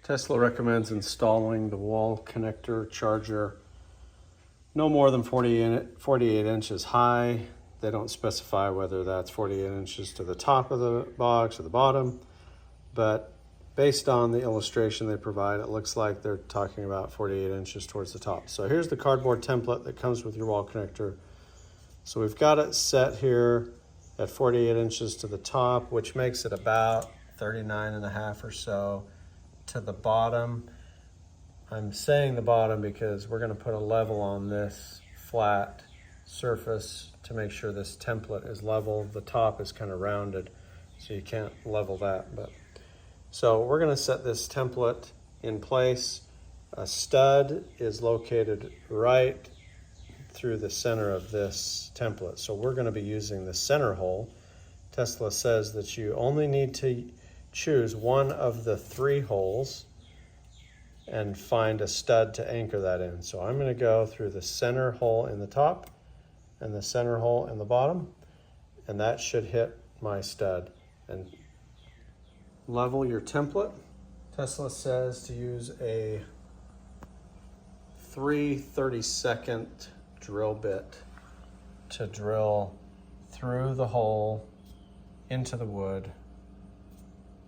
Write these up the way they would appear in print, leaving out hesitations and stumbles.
Tesla recommends installing the wall connector charger no more than 48 inches high. They don't specify whether that's 48 inches to the top of the box or the bottom, but based on the illustration they provide, it looks like they're talking about 48 inches towards the top. So here's the cardboard template that comes with your wall connector. So we've got it set here at 48 inches to the top, which makes it about 39.5 or so to the bottom. I'm saying the bottom because we're going to put a level on this flat surface to make sure this template is level. The top is kind of rounded, so you can't level that. But so we're going to set this template in place. A stud is located right through the center of this template. So we're going to be using the center hole. Tesla says that you only need to choose one of the 3 holes and find a stud to anchor that in. So I'm going to go through the center hole in the top and the center hole in the bottom, and that should hit my stud. And level your template. Tesla says to use a 3/32 drill bit to drill through the hole into the wood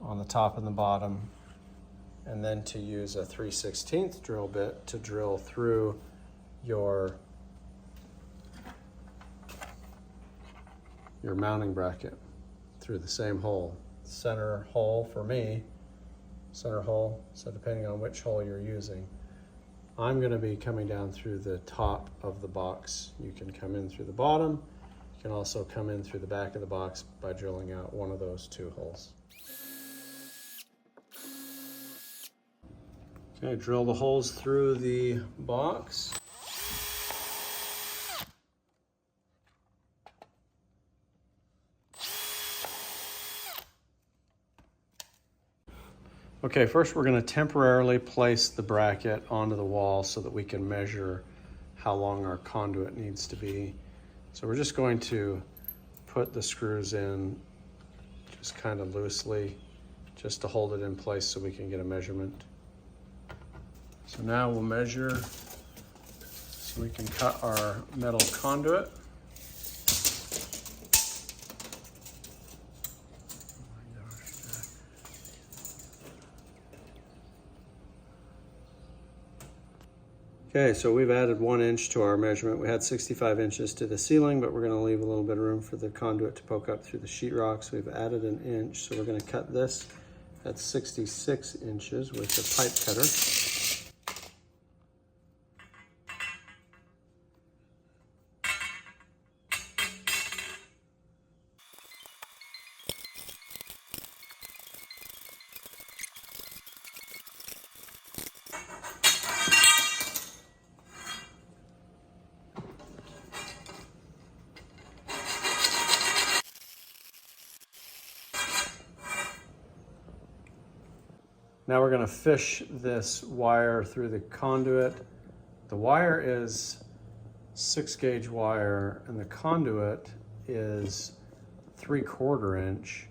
on the top and the bottom, and then to use a 3/16 drill bit to drill through your mounting bracket through the same hole. Center hole for me, center hole, so depending on which hole you're using. I'm going to be coming down through the top of the box. You can come in through the bottom. You can also come in through the back of the box by drilling out one of those 2 holes. Okay, drill the holes through the box. Okay, first we're going to temporarily place the bracket onto the wall so that we can measure how long our conduit needs to be. So we're just going to put the screws in just kind of loosely, just to hold it in place so we can get a measurement. So now we'll measure so we can cut our metal conduit. Okay, so we've added 1 inch to our measurement. We had 65 inches to the ceiling, but we're going to leave a little bit of room for the conduit to poke up through the sheetrock. So we've added 1 inch. So we're going to cut this at 66 inches with the pipe cutter. Now we're going to fish this wire through the conduit. The wire is 6-gauge wire and the conduit is 3/4 inch,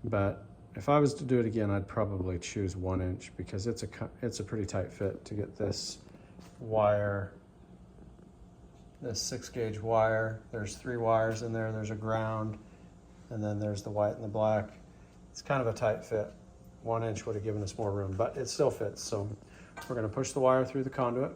but if I was to do it again, I'd probably choose 1 inch because it's a pretty tight fit to get this wire, this 6-gauge wire. There's 3 wires in there. There's a ground, and then there's the white and the black. It's kind of a tight fit. 1 inch would have given us more room, but it still fits. So we're going to push the wire through the conduit.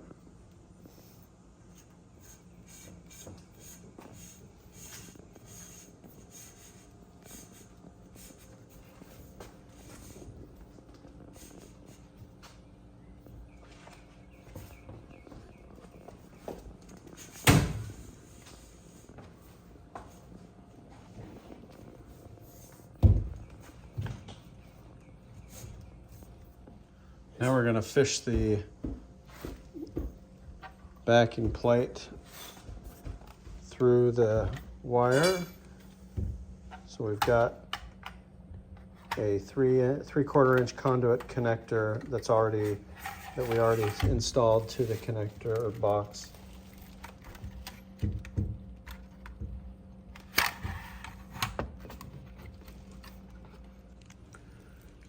Now we're going to fish the backing plate through the wire. So we've got a 3/4 inch conduit connector that we already installed to the connector box.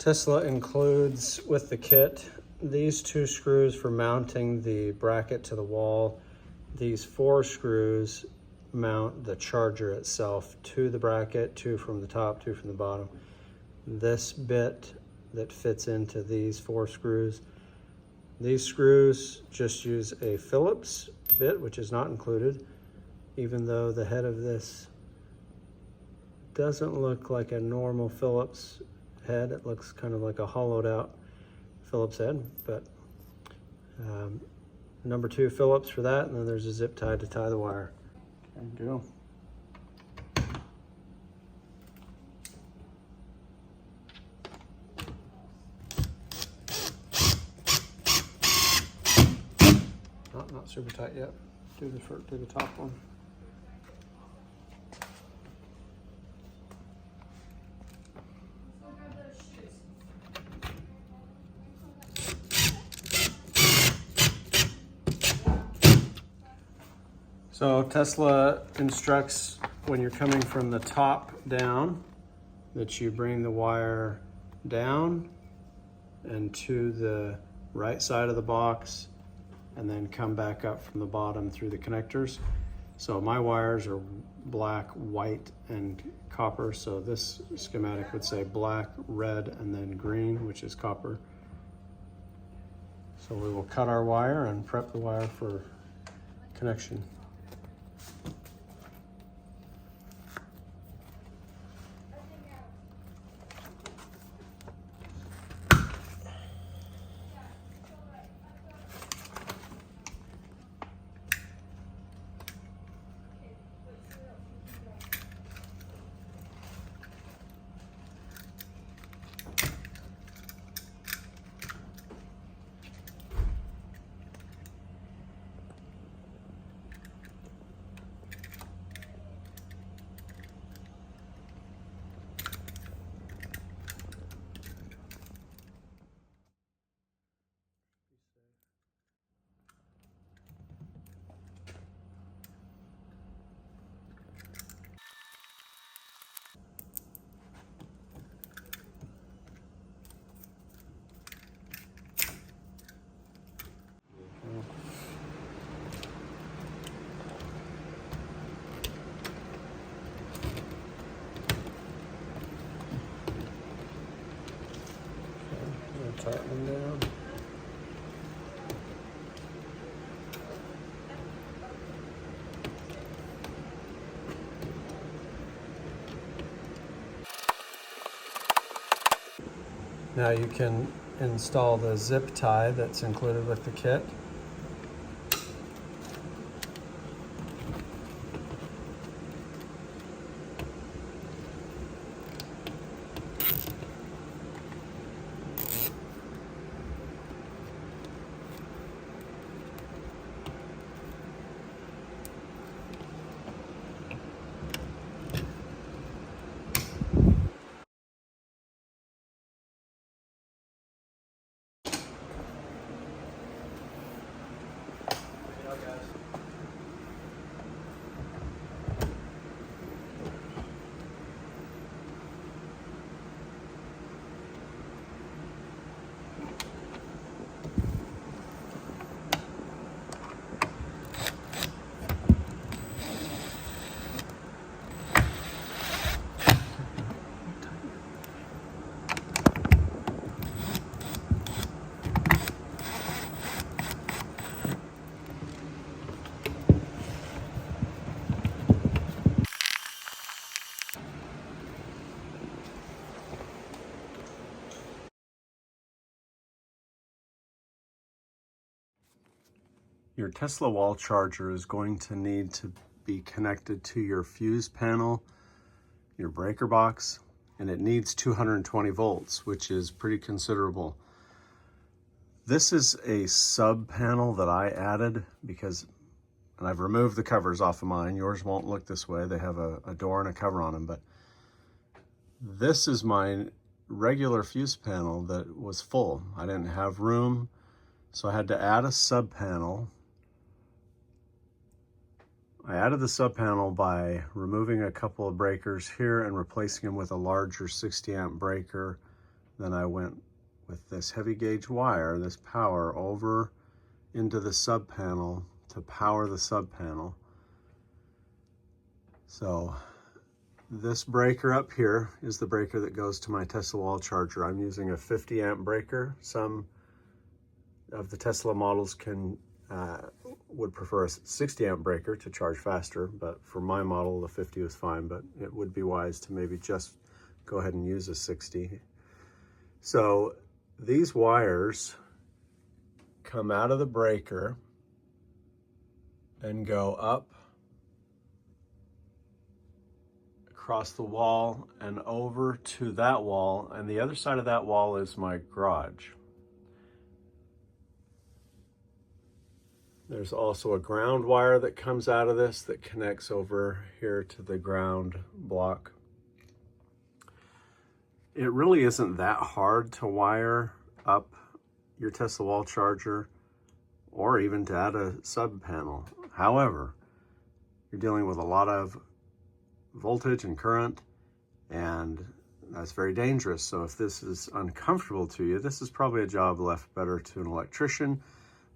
Tesla includes with the kit these 2 screws for mounting the bracket to the wall. These 4 screws mount the charger itself to the bracket, 2 from the top, 2 from the bottom. This bit that fits into these 4 screws. These screws just use a Phillips bit, which is not included, even though the head of this doesn't look like a normal Phillips head. It looks kind of like a hollowed out Phillips head, but number 2 Phillips for that, and then there's a zip tie to tie the wire. There you go. Not super tight yet. Do the top one. So Tesla instructs when you're coming from the top down that you bring the wire down and to the right side of the box and then come back up from the bottom through the connectors. So my wires are black, white, and copper. So this schematic would say black, red, and then green, which is copper. So we will cut our wire and prep the wire for connection. Tighten them down. Now you can install the zip tie that's included with the kit. Your Tesla wall charger is going to need to be connected to your fuse panel, your breaker box, and it needs 220 volts, which is pretty considerable. This is a sub panel that I added because, and I've removed the covers off of mine. Yours won't look this way. They have a door and a cover on them, but this is my regular fuse panel that was full. I didn't have room, so I had to add a sub panel. I added the sub panel by removing a couple of breakers here and replacing them with a larger 60 amp breaker then I went with this heavy gauge wire, this power, over into the sub panel to power the sub panel. So this breaker up here is the breaker that goes to my Tesla wall charger. I'm using a 50 amp breaker. Some of the Tesla models would prefer a 60 amp breaker to charge faster, but for my model, the 50 was fine, but it would be wise to maybe just go ahead and use a 60. So these wires come out of the breaker and go up across the wall and over to that wall, and the other side of that wall is my garage. There's also a ground wire that comes out of this that connects over here to the ground block. It really isn't that hard to wire up your Tesla wall charger or even to add a sub panel. However, you're dealing with a lot of voltage and current, and that's very dangerous. So if this is uncomfortable to you, this is probably a job left better to an electrician.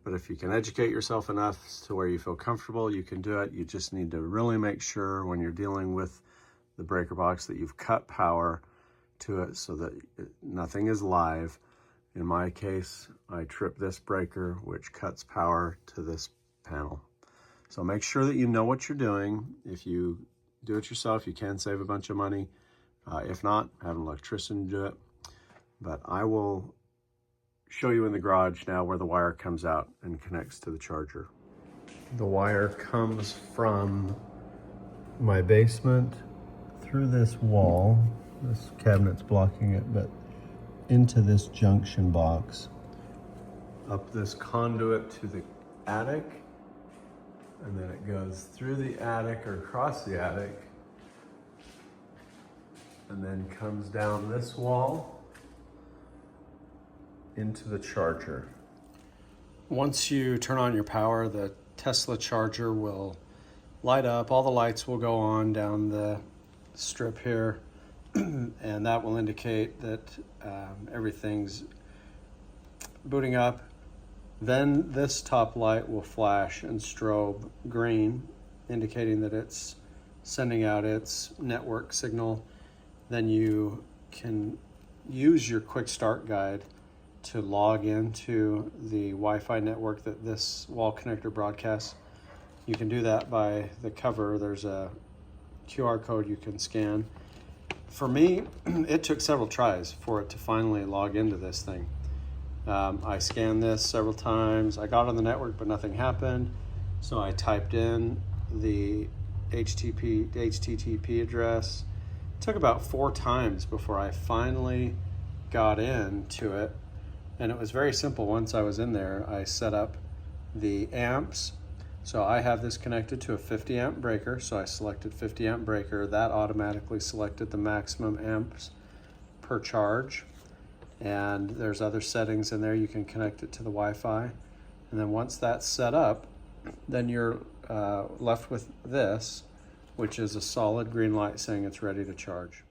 But if you can educate yourself enough to where you feel comfortable, you can do it. You just need to really make sure when you're dealing with the breaker box that you've cut power to it so that nothing is live. In my case, I trip this breaker, which cuts power to this panel. So make sure that you know what you're doing. If you do it yourself, you can save a bunch of money. If not, have an electrician do it. But I will show you in the garage now where the wire comes out and connects to the charger. The wire comes from my basement through this wall. This cabinet's blocking it, but into this junction box, up this conduit to the attic, and then it goes through the attic or across the attic, and then comes down this wall into the charger. Once you turn on your power, the Tesla charger will light up. All the lights will go on down the strip here, and that will indicate that everything's booting up. Then this top light will flash and strobe green, indicating that it's sending out its network signal. Then you can use your quick start guide to log into the Wi-Fi network that this wall connector broadcasts. You can do that by the cover. There's a QR code you can scan. For me, it took several tries for it to finally log into this thing. I scanned this several times. I got on the network, but nothing happened. So I typed in the HTTP address. It took about 4 times before I finally got into it. And it was very simple. Once I was in there, I set up the amps. So I have this connected to a 50 amp breaker. So I selected 50 amp breaker. That automatically selected the maximum amps per charge. And there's other settings in there. You can connect it to the Wi-Fi. And then once that's set up, then you're left with this, which is a solid green light saying it's ready to charge.